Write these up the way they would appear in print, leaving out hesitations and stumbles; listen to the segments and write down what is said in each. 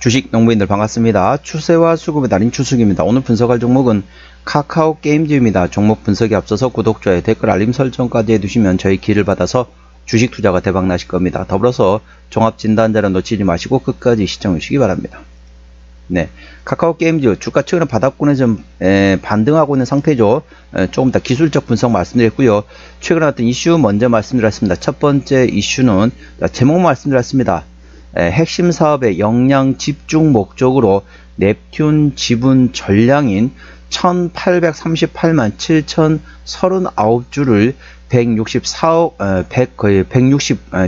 주식 농부인들 반갑습니다. 추세와 수급의 달인 추수기입니다. 오늘 분석할 종목은 카카오 게임즈입니다. 종목 분석에 앞서서 구독, 좋아요, 댓글, 알림 설정까지 해두시면 저희 길을 받아서 주식 투자가 대박 나실 겁니다. 더불어서 종합 진단자료 놓치지 마시고 끝까지 시청해 주시기 바랍니다. 네, 카카오 게임즈 주가 최근에 바닥권에 좀 반등하고 있는 상태죠. 조금 더 기술적 분석 말씀드렸고요. 최근에 어떤 이슈 먼저 말씀드렸습니다. 첫 번째 이슈는 제목 말씀드렸습니다. 핵심 사업의 역량 집중 목적으로 넵튠 지분 전량인 1838만 7039주를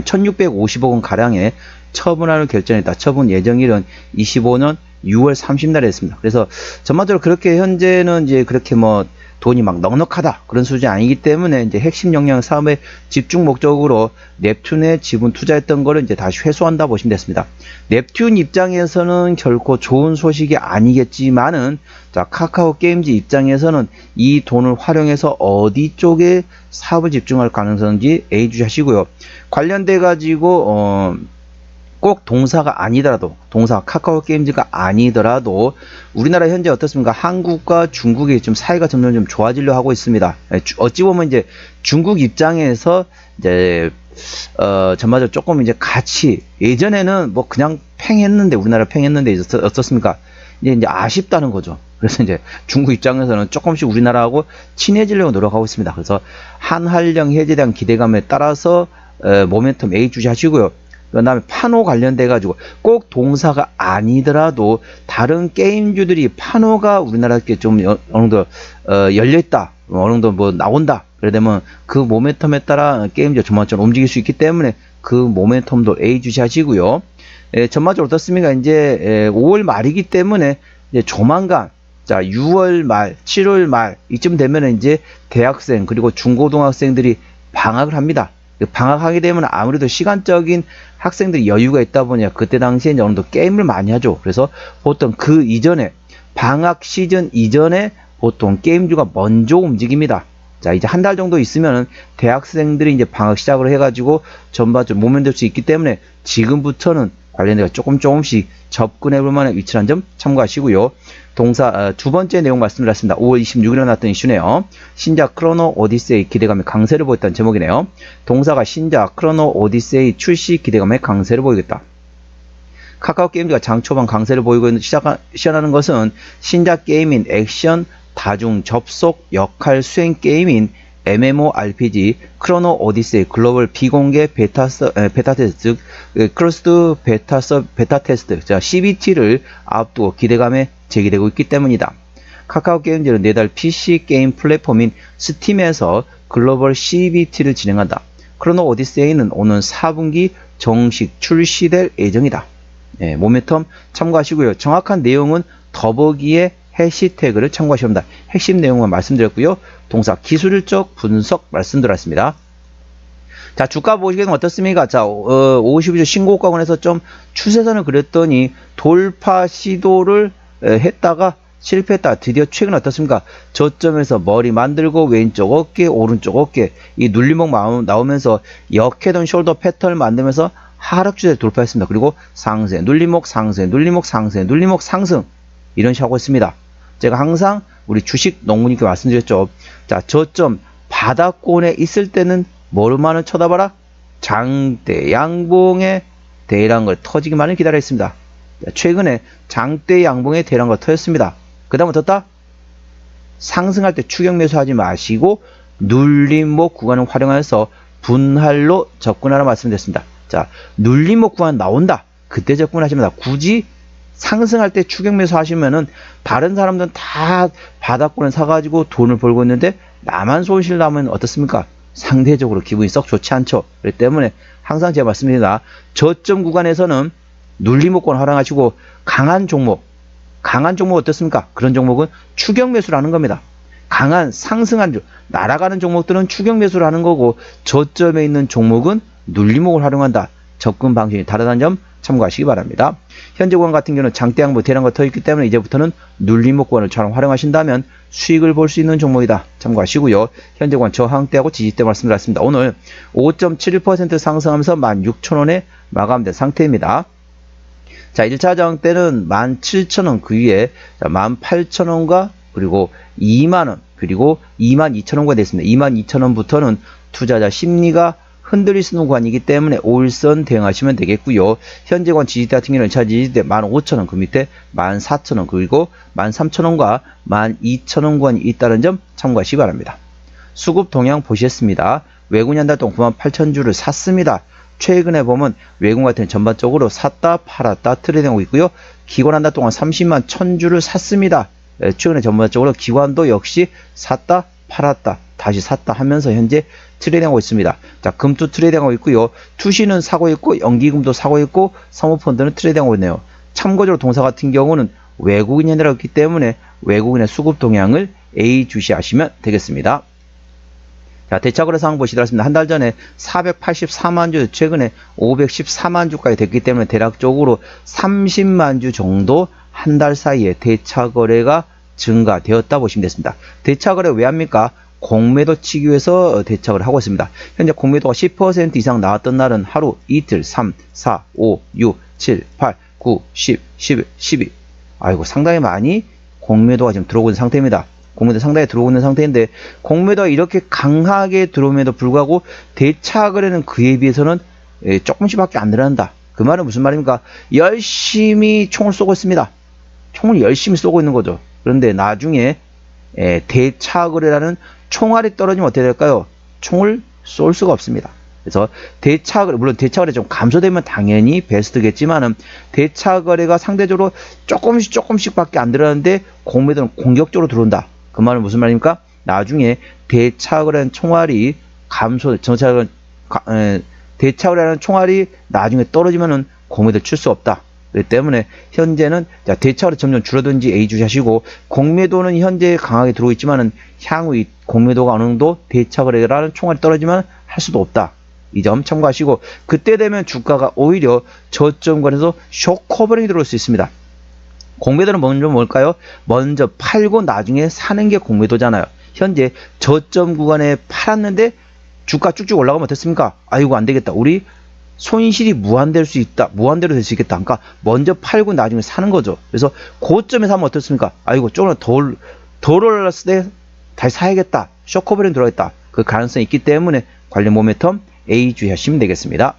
1650억 원 가량에 처분하는 결정했다. 처분 예정일은 25년 6월 30날에 했습니다. 그래서 전반적으로 그렇게 현재는 이제 그렇게 뭐 돈이 막 넉넉하다 그런 수준이 아니기 때문에 이제 핵심 역량 사업의 집중 목적으로 넵튠에 지분 투자했던 거를 이제 다시 회수한다 보시면 됐습니다. 넵튠 입장에서는 결코 좋은 소식이 아니겠지만은 자, 카카오 게임즈 입장에서는 이 돈을 활용해서 어디 쪽에 사업을 집중할 가능성인지 예의주시하시고요. 관련돼 가지고 꼭 동사가 아니더라도, 동사 카카오 게임즈가 아니더라도 우리나라 현재 어떻습니까? 한국과 중국이 좀 사이가 점점 좀 좋아지려 하고 있습니다. 어찌 보면 이제 중국 입장에서 이제 전반적으로 조금 이제 같이 예전에는 뭐 그냥 팽했는데 우리나라 팽했는데 이제 어떻습니까? 이제 아쉽다는 거죠. 그래서 이제 중국 입장에서는 조금씩 우리나라하고 친해지려고 노력하고 있습니다. 그래서 한한령 해제에 대한 기대감에 따라서 모멘텀 A 주시하시고요. 그 다음에 판호 관련돼 가지고 꼭 동사가 아니더라도 다른 게임주들이 판호가 우리나라에 좀 어느 정도 열려있다, 어느 정도 뭐 나온다, 그래 되면 그 모멘텀에 따라 게임주 전반적으로 움직일 수 있기 때문에 그 모멘텀도 A 주시하시고요. 전반적으로 어떻습니까? 이제 5월 말이기 때문에 이제 조만간 자 6월 말, 7월 말 이쯤 되면 이제 대학생 그리고 중고등학생들이 방학을 합니다. 방학하게 되면 아무래도 시간적인 학생들이 여유가 있다 보니 그때 당시에 어느 정도 게임을 많이 하죠. 그래서 보통 그 이전에 방학 시즌 이전에 보통 게임주가 먼저 움직입니다. 자, 이제 한 달 정도 있으면 대학생들이 이제 방학 시작을 해가지고 전반적으로 모멘될 수 있기 때문에 지금부터는 관련해서 조금씩 접근해 볼 만한 위치라는 점 참고하시고요. 동사 두 번째 내용 말씀드렸습니다. 5월 26일에 나왔던 이슈네요. 신작 크로노 오디세이 기대감에 강세를 보였다는 제목이네요. 동사가 신작 크로노 오디세이 출시 기대감에 강세를 보이겠다. 카카오 게임즈가 장 초반 강세를 보이고 있는 시작하는 것은 신작 게임인 액션 다중 접속 역할 수행 게임인 MMORPG 크로노 오디세이 글로벌 비공개 베타 테스트, 크로스드 베타 테스트, 자, CBT를 앞두고 기대감에 제기되고 있기 때문이다. 카카오 게임즈는 내달 PC 게임 플랫폼인 스팀에서 글로벌 CBT를 진행한다. 크로노 오디세이는 오는 4분기 정식 출시될 예정이다. 네, 모멘텀 참고하시고요. 정확한 내용은 더보기에 해시태그를 참고하시면 됩니다. 핵심 내용만 말씀드렸고요. 동사 기술적 분석 말씀드렸습니다. 자, 주가 보시기에는 어떻습니까? 자, 52주 신고가권에서 좀 추세선을 그렸더니 돌파 시도를 했다가 실패했다. 드디어 최근 어떻습니까? 저점에서 머리 만들고 왼쪽 어깨, 오른쪽 어깨 이 눌림목 나오면서 역헤드 숄더 패턴을 만들면서 하락 추세 돌파했습니다. 그리고 상세, 눌림목, 상세, 눌림목, 상세, 눌림목, 상승 이런 식으로 하고 있습니다. 제가 항상 우리 주식 농부님께 말씀드렸죠. 자, 저점 바닥권에 있을 때는 뭐만을 쳐다봐라? 장대 양봉의 대량한 걸 터지기만을 기다렸습니다. 자, 최근에 장대 양봉의 대량한 걸 터졌습니다. 그 다음에 어떻다? 상승할 때 추격 매수하지 마시고 눌림목 구간을 활용해서 분할로 접근하라 말씀드렸습니다. 자, 눌림목 구간 나온다. 그때 접근하십니다. 굳이 상승할 때 추격 매수 하시면은 다른 사람들은 다 바닥권을 사가지고 돈을 벌고 있는데 나만 손실 나면 어떻습니까? 상대적으로 기분이 썩 좋지 않죠. 그렇기 때문에 항상 제가 말씀드립니다. 저점 구간에서는 눌림목권 활용하시고 강한 종목 어떻습니까? 그런 종목은 추격 매수를 하는 겁니다. 강한 상승한 날아가는 종목들은 추격 매수를 하는 거고 저점에 있는 종목은 눌림목을 활용한다. 접근 방식이 다르다는 점 참고하시기 바랍니다. 현재 구간 같은 경우는 장대 양봉 대량과 터 있기 때문에 이제부터는 눌림목 구간을 잘 활용하신다면 수익을 볼 수 있는 종목이다. 참고하시고요. 현재 구간 저항대하고 지지대 말씀드렸습니다. 오늘 5.71% 상승하면서 16,000원에 마감된 상태입니다. 자, 1차 저항 때는 17,000원 그 위에 18,000원과 그리고 2만원 그리고 22,000원과 됐습니다. 22,000원부터는 투자자 심리가 흔들릴 수 있는 구간이기 때문에 5일선 대응하시면 되겠고요. 현재권 지지대 같은 경우는 1차 지지대 15,000원 그 밑에 14,000원 그리고 13,000원과 12,000원 구간이 있다는 점 참고하시기 바랍니다. 수급 동향 보시겠습니다. 외국인 한 달 동안 98,000주를 샀습니다. 최근에 보면 외국 같은 전반적으로 샀다 팔았다 트레이딩하고 있고요. 기관 한 달 동안 30만 1000주를 샀습니다. 최근에 전반적으로 기관도 역시 샀다 팔았다 다시 샀다 하면서 현재 트레이딩하고 있습니다. 자, 금투 트레이딩하고 있고요. 투시는 사고 있고 연기금도 사고 있고 사모펀드는 트레이딩하고 있네요. 참고적으로 동사 같은 경우는 외국인 현대라고 했기 때문에 외국인의 수급 동향을 예의주시하시면 되겠습니다. 자, 대차거래 상황 보시도록 하겠습니다. 한 달 전에 484만 주, 최근에 514만 주까지 됐기 때문에 대략적으로 30만 주 정도 한 달 사이에 대차거래가 증가되었다 보시면 됐습니다. 대차거래 왜 합니까? 공매도 치기 위해서 대차거래를 하고 있습니다. 현재 공매도가 10% 이상 나왔던 날은 하루, 이틀, 3, 4, 5, 6, 7, 8, 9, 10, 11, 12. 아이고, 상당히 많이 공매도가 지금 들어오고 있는 상태입니다. 공매도 상당히 들어오고 있는 상태인데 공매도가 이렇게 강하게 들어옴에도 불구하고 대차거래는 그에 비해서는 조금씩밖에 안 늘어난다. 그 말은 무슨 말입니까? 열심히 총을 쏘고 있습니다. 총을 열심히 쏘고 있는 거죠. 그런데 나중에 대차거래라는 총알이 떨어지면 어떻게 될까요? 총을 쏠 수가 없습니다. 그래서 대차거래, 물론 대차거래 좀 감소되면 당연히 베스트겠지만은 대차거래가 상대적으로 조금씩밖에 안 들어가는데 공매도는 공격적으로 들어온다. 그 말은 무슨 말입니까? 나중에 대차거래라는 총알이 대차거래라는 총알이 나중에 떨어지면은 공매도 칠 수 없다. 그렇기 때문에 현재는 대차거래 점점 줄어든지 예의주시하시고 공매도는 현재 강하게 들어오고 있지만은 향후 이 공매도가 어느 정도 대차거래라는 총알이 떨어지면 할 수도 없다. 이 점 참고하시고 그때 되면 주가가 오히려 저점권에서 쇼커버링이 들어올 수 있습니다. 공매도는 먼저 뭘까요? 먼저 팔고 나중에 사는 게 공매도잖아요. 현재 저점 구간에 팔았는데 주가 쭉쭉 올라가면 어떻습니까? 아이고 안 되겠다. 우리 손실이 무한될 수 있다. 무한대로 될 수 있겠다. 그러니까 먼저 팔고 나중에 사는 거죠. 그래서 고점에 사면 어떻습니까? 아이고 조금 더 올랐을 때 다시 사야겠다. 쇼커버링 들어있다. 그 가능성이 있기 때문에 관련 모멘텀 예의주시하시면 되겠습니다.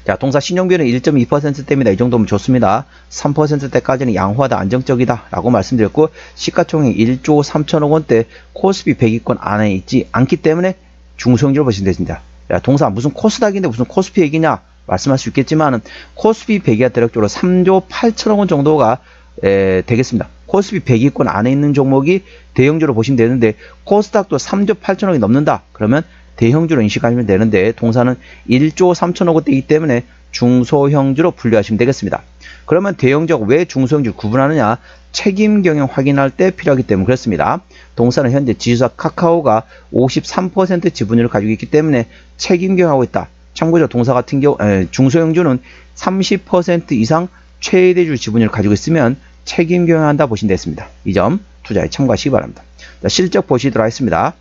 자, 동사 신용비율은 1.2%대입니다. 이 정도면 좋습니다. 3%대까지는 양호하다, 안정적이다 라고 말씀드렸고 시가총액 1조 3천억 원대 코스피 100위권 안에 있지 않기 때문에 중소형주로 보시면 되십니다. 야, 동사 무슨 코스닥인데 무슨 코스피 얘기냐 말씀할 수 있겠지만은 코스피 100위가 대략적으로 3조 8천억 원 정도가 되겠습니다. 코스피 100위권 안에 있는 종목이 대형주로 보시면 되는데 코스닥도 3조 8천억이 넘는다. 그러면 대형주로 인식하시면 되는데 동사는 1조 3천억 원대이기 때문에 중소형주로 분류하시면 되겠습니다. 그러면 대형주하고 왜 중소형주를 구분하느냐? 책임 경영 확인할 때 필요하기 때문에 그렇습니다. 동사는 현재 지주사 카카오가 53% 지분율을 가지고 있기 때문에 책임 경영하고 있다. 참고적으로 동사 같은 경우 중소형주는 30% 이상 최대주 지분율을 가지고 있으면 책임 경영한다 보시면 되겠습니다. 이 점 투자에 참고하시기 바랍니다. 자, 실적 보시도록 하겠습니다.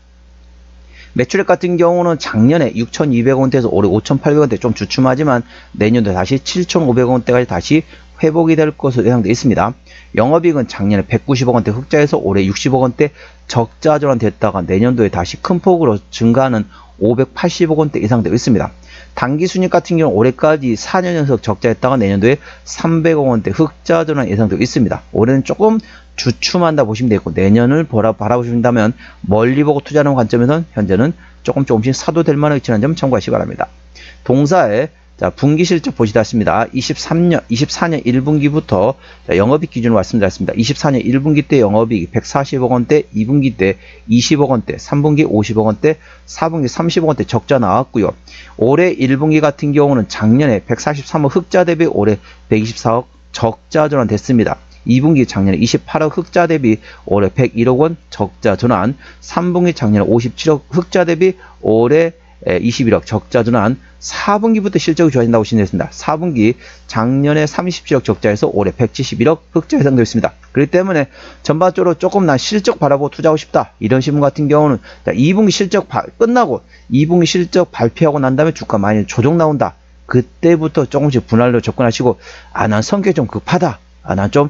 매출액 같은 경우는 작년에 6,200원대에서 올해 5,800원대 좀 주춤하지만 내년도 다시 7,500원대까지 다시 회복이 될 것으로 예상되어 있습니다. 영업이익은 작년에 190억 원대 흑자에서 올해 60억 원대 적자 전환됐다가 내년도에 다시 큰 폭으로 증가하는 580억 원대 예상되어 있습니다. 당기순이익 같은 경우는 올해까지 4년 연속 적자했다가 내년도에 300억 원대 흑자 전환 예상되어 있습니다. 올해는 조금 주춤한다 보시면 되고 내년을 바라보신다면 멀리 보고 투자하는 관점에서는 현재는 조금씩 사도 될 만한 위치라는 점 참고하시기 바랍니다. 동사의 분기 실적 보시다 했습니다. 24년 1분기부터 영업이익 기준으로 말씀드렸습니다. 24년 1분기 때 영업이익 140억 원대, 2분기 때 20억 원대, 3분기 50억 원대, 4분기 30억 원대 적자 나왔고요. 올해 1분기 같은 경우는 작년에 143억 흑자 대비 올해 124억 적자 전환됐습니다. 2분기 작년에 28억 흑자 대비 올해 101억 원 적자 전환, 3분기 작년에 57억 흑자 대비 올해 21억 적자 전환, 4분기부터 실적이 좋아진다고 보시면 4분기 작년에 37억 적자에서 올해 171억 흑자 예상되어 있습니다. 그렇기 때문에 전반적으로 조금 난 실적 바라보고 투자하고 싶다. 이런 신문 같은 경우는 2분기 실적 끝나고 2분기 실적 발표하고 난 다음에 주가 많이 조정 나온다. 그때부터 조금씩 분할로 접근하시고, 난 성격이 좀 급하다. 난 좀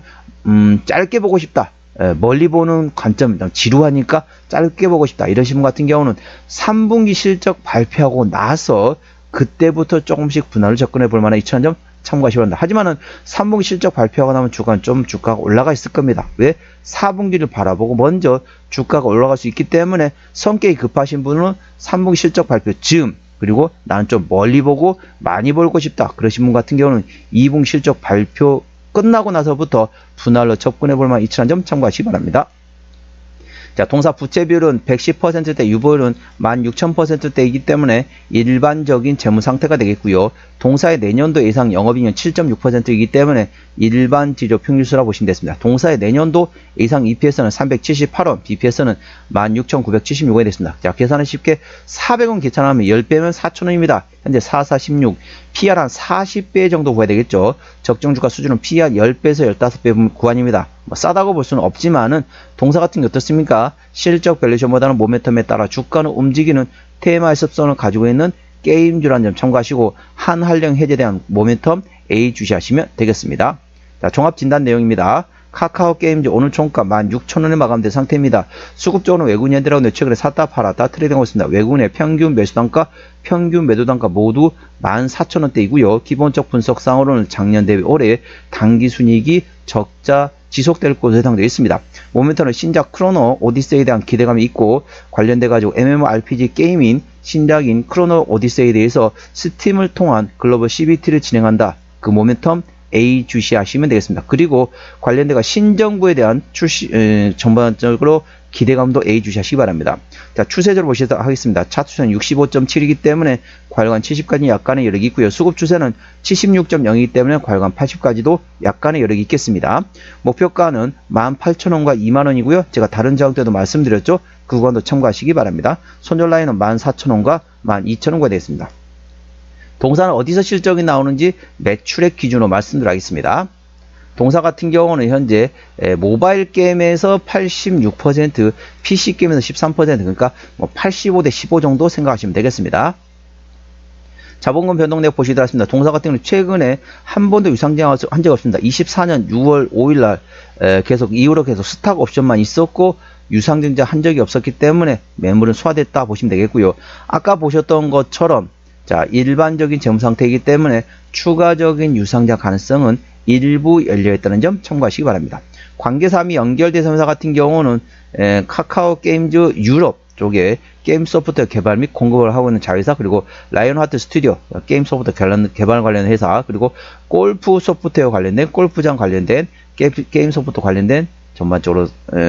짧게 보고 싶다. 멀리 보는 관점, 지루하니까 짧게 보고 싶다. 이러신 분 같은 경우는 3분기 실적 발표하고 나서 그때부터 조금씩 분할로 접근해 볼 만한 2,000점 참고하시기 바랍니다. 하지만은 3분기 실적 발표하고 나면 주가가 올라가 있을 겁니다. 왜? 4분기를 바라보고 먼저 주가가 올라갈 수 있기 때문에 성격이 급하신 분은 3분기 실적 발표 즈음, 그리고 나는 좀 멀리 보고 많이 벌고 싶다. 그러신 분 같은 경우는 2분기 실적 발표 끝나고 나서부터 분할로 접근해 볼 만한 2,000점 참고하시기 바랍니다. 자, 동사 부채 비율은 110%대, 유보율은 16,000%대이기 때문에 일반적인 재무 상태가 되겠고요. 동사의 내년도 예상 영업이익은 7.6%이기 때문에 일반 지표 평균수라고 보시면 되겠습니다. 동사의 내년도 예상 EPS는 378원, BPS는 16,976원이 됐습니다. 자, 계산은 쉽게 400원 계산하면 10배면 4,000원입니다. 현재 4416, PR 한 40배 정도 구해야 되겠죠. 적정주가 수준은 PR 10배에서 15배 구간입니다. 싸다고 볼 수는 없지만은 동사 같은 게 어떻습니까? 실적 밸류에이션보다는 모멘텀에 따라 주가는 움직이는 테마의 습성을 가지고 있는 게임주라는 점 참고하시고 한한령 해제에 대한 모멘텀 A 주시하시면 되겠습니다. 자, 종합 진단 내용입니다. 카카오 게임즈 오늘 총가 16,000원에 마감된 상태입니다. 수급적으로 외국인 현대라고 최근에 샀다 팔았다 트레이딩하고 있습니다. 외국인의 평균 매수단가, 평균 매도단가 모두 14,000원대이고요. 기본적 분석상으로는 작년 대비 올해 당기순이익이 적자 지속될 것으로 예상되어 있습니다. 모멘텀은 신작 크로노 오디세이에 대한 기대감이 있고 관련돼 가지고 MMORPG 게임인 신작인 크로노 오디세이에 대해서 스팀을 통한 글로벌 CBT를 진행한다. 그 모멘텀 A 주시하시면 되겠습니다. 그리고 관련돼가 신정부에 대한 전반적으로 기대감도 A 주시하시기 바랍니다. 자, 추세적으로 보시도록 하겠습니다. 차트수는 65.7이기 때문에 과열관 70까지 약간의 여력이 있고요. 수급 추세는 76.0이기 때문에 과열관 80까지도 약간의 여력이 있겠습니다. 목표가는 18,000원과 20,000원이고요. 제가 다른 자격 때도 말씀드렸죠. 그 구간도 참고하시기 바랍니다. 손절 라인은 14,000원과 12,000원과 되겠습니다. 동사는 어디서 실적이 나오는지 매출액 기준으로 말씀드리겠습니다. 동사 같은 경우는 현재 모바일 게임에서 86%, PC 게임에서 13%, 그러니까 85대 15 정도 생각하시면 되겠습니다. 자본금 변동 내역 보시도록 하겠습니다. 동사 같은 경우는 최근에 한 번도 유상증한 적이 없습니다. 24년 6월 5일 날 이후로 계속 스탁 옵션만 있었고 유상증자 한 적이 없었기 때문에 매물은 소화됐다 보시면 되겠고요. 아까 보셨던 것처럼 자, 일반적인 재무 상태이기 때문에 추가적인 유상증자 가능성은 일부 열려있다는 점 참고하시기 바랍니다. 관계사항이 연결된 회사 같은 경우는 카카오 게임즈 유럽 쪽에 게임 소프트웨어 개발 및 공급을 하고 있는 자회사, 그리고 라이온하트 스튜디오 게임 소프트웨어 개발 관련 회사, 그리고 골프 소프트웨어 관련된 골프장 관련된 게임 소프트웨어 관련된 전반적으로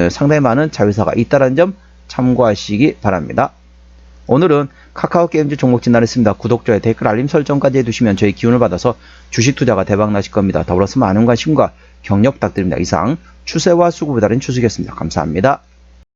상당히 많은 자회사가 있다는 점 참고하시기 바랍니다. 오늘은 카카오 게임즈 종목 진단했습니다. 구독, 좋아요, 댓글, 알림 설정까지 해두시면 저희 기운을 받아서 주식 투자가 대박 나실 겁니다. 더불어서 많은 관심과 격려 부탁드립니다. 이상 추세와 수급에 따른 추석이었습니다. 감사합니다.